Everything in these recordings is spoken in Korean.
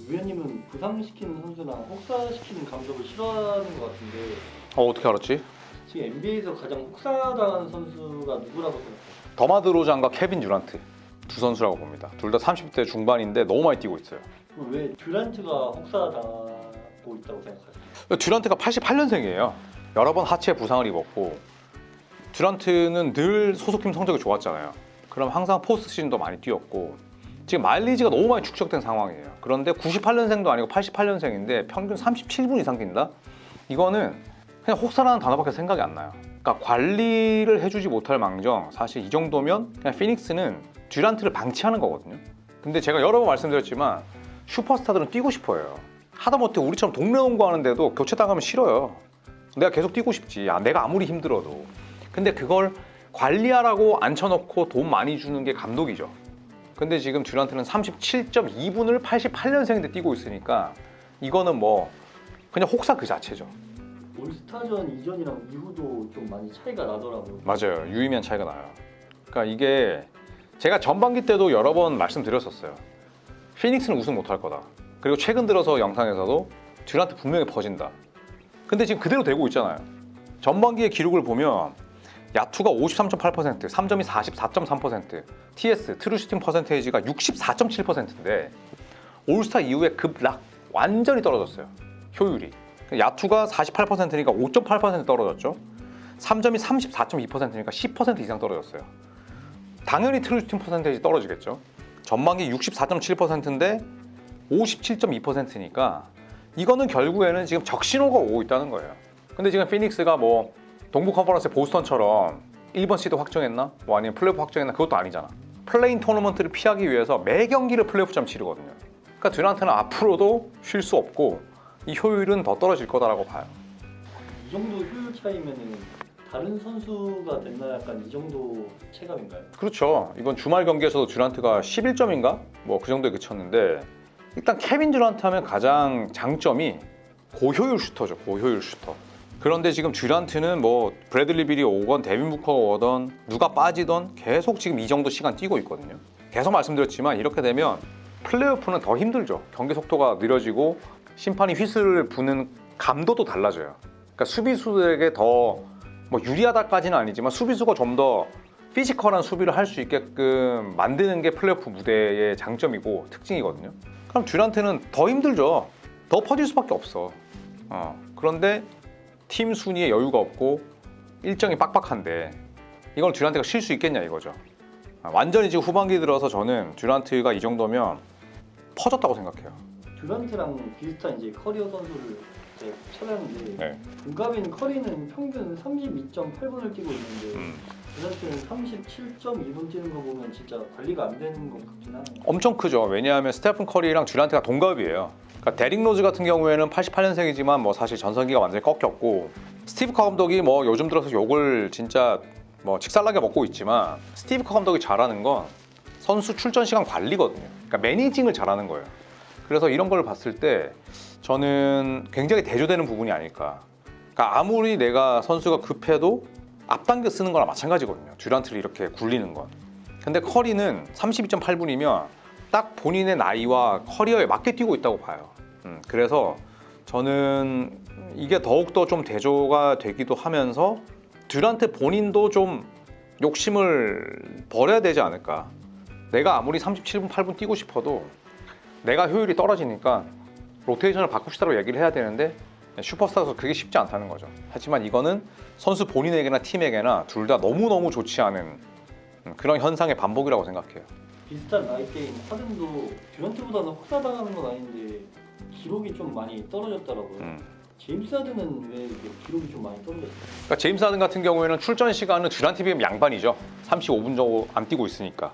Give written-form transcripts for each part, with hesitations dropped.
위원님은 부상시키는 선수나 혹사시키는 감독을 싫어하는 것 같은데 어떻게 알았지? 지금 NBA에서 가장 혹사당하는 선수가 누구라고 생각해요? 더마 드로잔과 케빈 듀란트 두 선수라고 봅니다. 둘 다 30대 중반인데 너무 많이 뛰고 있어요. 그럼 왜 듀란트가 혹사당하고 있다고 생각하세요? 듀란트가 88년생이에요. 여러 번 하체 부상을 입었고 듀란트는 늘 소속팀 성적이 좋았잖아요. 그럼 항상 포스트 시즌도 많이 뛰었고 지금 마일리지가 너무 많이 축적된 상황이에요. 그런데 98년생도 아니고 88년생인데 평균 37분 이상 뛴다? 이거는 그냥 혹사라는 단어밖에 생각이 안 나요. 그러니까 관리를 해주지 못할 망정 사실 이 정도면 그냥 피닉스는 듀란트를 방치하는 거거든요. 근데 제가 여러 번 말씀드렸지만 슈퍼스타들은 뛰고 싶어요. 하다못해 우리처럼 동네 농구 하는데도 교체당하면 싫어요. 내가 계속 뛰고 싶지. 내가 아무리 힘들어도. 근데 그걸 관리하라고 앉혀놓고 돈 많이 주는 게 감독이죠. 근데 지금 듀란트는 37.2분을 88년생인데 뛰고 있으니까 이거는 뭐 그냥 혹사 그 자체죠. 올스타전 이전이랑 이후도 좀 많이 차이가 나더라고요. 맞아요. 유의미한 차이가 나요. 그러니까 이게 제가 전반기 때도 여러 번 말씀드렸었어요. 피닉스는 우승 못할 거다. 그리고 최근 들어서 영상에서도 듀란트 분명히 퍼진다. 근데 지금 그대로 되고 있잖아요. 전반기의 기록을 보면 야투가 53.8%, 3점이 44.3%, TS, 트루 슈팅 퍼센테이지가 64.7%인데 올스타 이후에 급락 완전히 떨어졌어요. 효율이. 야투가 48%니까 5.8% 떨어졌죠. 3점이 34.2%니까 10% 이상 떨어졌어요. 당연히 트루 슈팅 퍼센테이지 떨어지겠죠. 전반기 64.7%인데 57.2%니까 이거는 결국에는 지금 적신호가 오고 있다는 거예요. 근데 지금 피닉스가 뭐 동부 컨퍼런스 보스턴처럼 1번 시드 확정했나? 뭐 아니면 플레이오프 확정했나? 그것도 아니잖아. 플레인 토너먼트를 피하기 위해서 매 경기를 플레이오프처럼 치르거든요. 그러니까 듀란트는 앞으로도 쉴 수 없고 이 효율은 더 떨어질 거다라고 봐요. 이 정도 효율 차이면은 다른 선수가 됐나 약간 이 정도 체감인가요? 그렇죠. 이번 주말 경기에서도 듀란트가 11점인가? 뭐 그 정도에 그쳤는데 일단 케빈 듀란트 하면 가장 장점이 고효율 슈터죠. 고효율 슈터. 그런데 지금 듀란트는 뭐 브래들리 빌이 오건 데빈 부커가 오던 누가 빠지던 계속 지금 이 정도 시간 뛰고 있거든요. 계속 말씀드렸지만 이렇게 되면 플레이오프는 더 힘들죠. 경기 속도가 느려지고 심판이 휘슬을 부는 감도도 달라져요. 그러니까 수비수들에게 더 뭐 유리하다까지는 아니지만 수비수가 좀 더 피지컬한 수비를 할 수 있게끔 만드는 게 플레이오프 무대의 장점이고 특징이거든요. 그럼 듀란트는 더 힘들죠. 더 퍼질 수밖에 없어. 그런데 팀 순위에 여유가 없고 일정이 빡빡한데 이걸 듀란트가 쉴 수 있겠냐 이거죠. 완전히 지금 후반기 들어서 저는 듀란트가 이 정도면 퍼졌다고 생각해요. 듀란트랑 비슷한 이제 커리어 선수를 이제 찾았는데 네. 동갑인 커리는 평균 32.8분을 뛰고 있는데 듀란트는 37.2분 뛰는 거 보면 진짜 관리가 안 되는 것 같긴 하네요. 엄청 크죠. 왜냐하면 스테픈 커리랑 듀란트가 동갑이에요. 그러니까 데릭 로즈 같은 경우에는 88년생이지만 뭐 사실 전성기가 완전히 꺾였고 스티브 커 감독이 뭐 요즘 들어서 욕을 진짜 뭐 직살나게 먹고 있지만 스티브 커 감독이 잘하는 건 선수 출전 시간 관리거든요. 그러니까 매니징을 잘하는 거예요. 그래서 이런 걸 봤을 때 저는 굉장히 대조되는 부분이 아닐까. 그러니까 아무리 내가 선수가 급해도 앞당겨 쓰는 거랑 마찬가지거든요. 듀란트를 이렇게 굴리는 건. 근데 커리는 32.8분이면 딱 본인의 나이와 커리어에 맞게 뛰고 있다고 봐요. 그래서 저는 이게 더욱더 좀 대조가 되기도 하면서 듀란트 본인도 좀 욕심을 버려야 되지 않을까. 내가 아무리 37분, 8분 뛰고 싶어도 내가 효율이 떨어지니까 로테이션을 바꿉시다라고 얘기를 해야 되는데 슈퍼스타에서 그게 쉽지 않다는 거죠. 하지만 이거는 선수 본인에게나 팀에게나 둘 다 너무너무 좋지 않은 그런 현상의 반복이라고 생각해요. 비슷한 나이대인 하든도 듀란트보다는 혹사당하는 건 아닌데 기록이 좀 많이 떨어졌더라고요. 제임스 하든은 왜 이렇게 기록이 좀 많이 떨어졌어요? 그러니까 제임스 하든 같은 경우에는 출전 시간은 듀란트에 비하면 양반이죠. 35분 정도 안 뛰고 있으니까.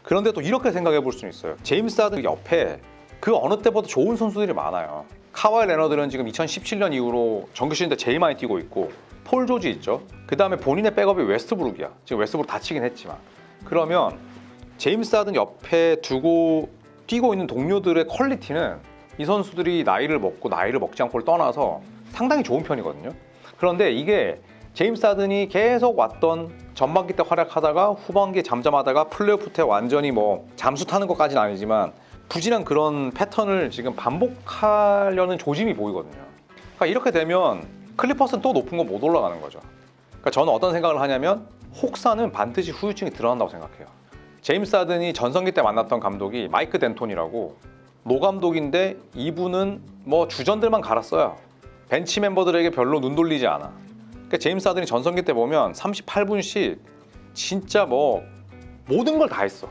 그런데 또 이렇게 생각해 볼 수는 있어요. 제임스 하든 옆에 그 어느 때보다 좋은 선수들이 많아요. 카와이 레너드는 지금 2017년 이후로 정규 시즌 때 제일 많이 뛰고 있고 폴 조지 있죠. 그 다음에 본인의 백업이 웨스트브룩이야. 지금 웨스트브룩 다치긴 했지만 그러면 제임스 하든 옆에 두고 뛰고 있는 동료들의 퀄리티는 이 선수들이 나이를 먹고 나이를 먹지 않고를 떠나서 상당히 좋은 편이거든요. 그런데 이게 제임스 하든이 계속 왔던 전반기 때 활약하다가 후반기에 잠잠하다가 플레이오프 때 완전히 뭐 잠수 타는 것까지는 아니지만 부진한 그런 패턴을 지금 반복하려는 조짐이 보이거든요. 그러니까 이렇게 되면 클리퍼스는 또 높은 거 못 올라가는 거죠. 그러니까 저는 어떤 생각을 하냐면 혹사는 반드시 후유증이 드러난다고 생각해요. 제임스 하든이 전성기 때 만났던 감독이 마이크 덴톤이라고 노 감독인데 이분은 뭐 주전들만 갈았어요. 벤치 멤버들에게 별로 눈 돌리지 않아. 그러니까 제임스 하든이 전성기 때 보면 38분씩 진짜 뭐 모든 걸 다 했어.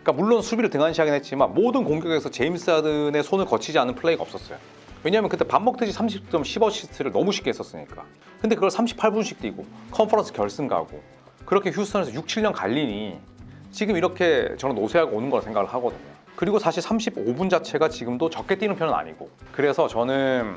그러니까 물론 수비를 등한시하긴 했지만 모든 공격에서 제임스 하든의 손을 거치지 않은 플레이가 없었어요. 왜냐하면 그때 밥 먹듯이 30점 10어시스트를 너무 쉽게 했었으니까. 근데 그걸 38분씩 뛰고 컨퍼런스 결승 가고 그렇게 휴스턴에서 6, 7년 갈리니 지금 이렇게 저는 노쇠하고 오는 거라 생각을 하거든요. 그리고 사실 35분 자체가 지금도 적게 뛰는 편은 아니고, 그래서 저는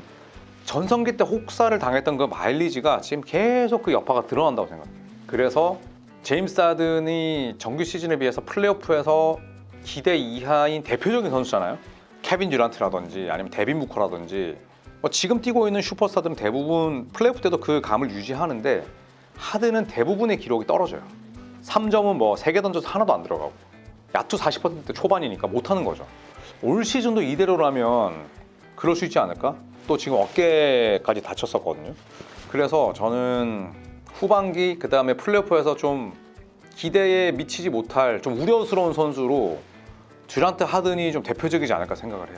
전성기 때 혹사를 당했던 그 마일리지가 지금 계속 그 여파가 드러난다고 생각해요. 그래서 제임스 하든이 정규 시즌에 비해서 플레이오프에서 기대 이하인 대표적인 선수잖아요. 케빈 듀란트라든지 아니면 데빈 부커라든지 뭐 지금 뛰고 있는 슈퍼스타들은 대부분 플레이오프 때도 그 감을 유지하는데 하든은 대부분의 기록이 떨어져요. 3점은 뭐 3개 던져서 하나도 안 들어가고 야투 40% 초반이니까 못하는 거죠. 올 시즌도 이대로라면 그럴 수 있지 않을까? 또 지금 어깨까지 다쳤었거든요. 그래서 저는 후반기 그 다음에 플레이오프에서 좀 기대에 미치지 못할 좀 우려스러운 선수로 듀란트 하든이 좀 대표적이지 않을까 생각을 해요.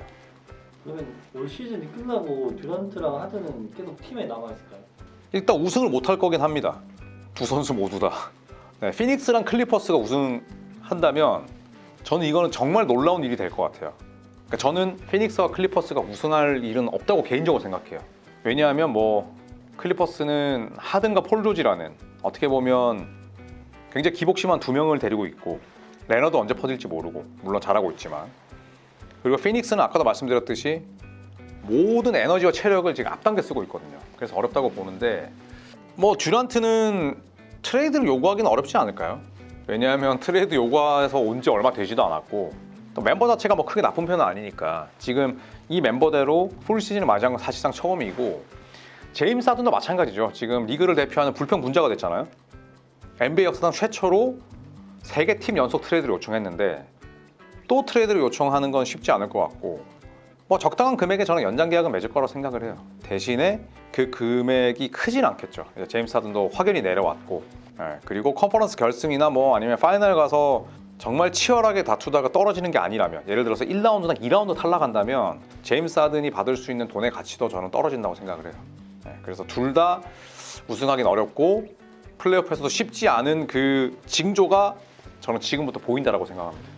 그러면 올 시즌이 끝나고 듀란트랑 하든은 계속 팀에 남아있을까요? 일단 우승을 못할 거긴 합니다. 두 선수 모두 다. 네, 피닉스랑 클리퍼스가 우승한다면 저는 이거는 정말 놀라운 일이 될 것 같아요. 그러니까 저는 피닉스와 클리퍼스가 우승할 일은 없다고 개인적으로 생각해요. 왜냐하면 뭐 클리퍼스는 하든과 폴 조지라는 어떻게 보면 굉장히 기복심한 두 명을 데리고 있고 레너드 언제 퍼질지 모르고 물론 잘하고 있지만, 그리고 피닉스는 아까도 말씀드렸듯이 모든 에너지와 체력을 지금 앞당겨 쓰고 있거든요. 그래서 어렵다고 보는데 뭐 듀란트는 트레이드를 요구하기는 어렵지 않을까요? 왜냐하면 트레이드 요구해서 온 지 얼마 되지도 않았고 또 멤버 자체가 뭐 크게 나쁜 편은 아니니까 지금 이 멤버대로 풀 시즌을 맞이한 건 사실상 처음이고, 제임스 하든도 마찬가지죠. 지금 리그를 대표하는 불평 분자가 됐잖아요. NBA 역사상 최초로 3개 팀 연속 트레이드를 요청했는데 또 트레이드를 요청하는 건 쉽지 않을 것 같고, 뭐 적당한 금액에 저는 연장 계약은 맺을 거라고 생각을 해요. 대신에 그 금액이 크진 않겠죠. 이제 제임스 하든도 확연히 내려왔고, 그리고 컨퍼런스 결승이나 뭐 아니면 파이널 가서 정말 치열하게 다투다가 떨어지는 게 아니라면, 예를 들어서 1라운드나 2라운드 탈락한다면 제임스 하든이 받을 수 있는 돈의 가치도 저는 떨어진다고 생각을 해요. 그래서 둘 다 우승하기는 어렵고 플레이오프에서도 쉽지 않은 그 징조가 저는 지금부터 보인다라고 생각합니다.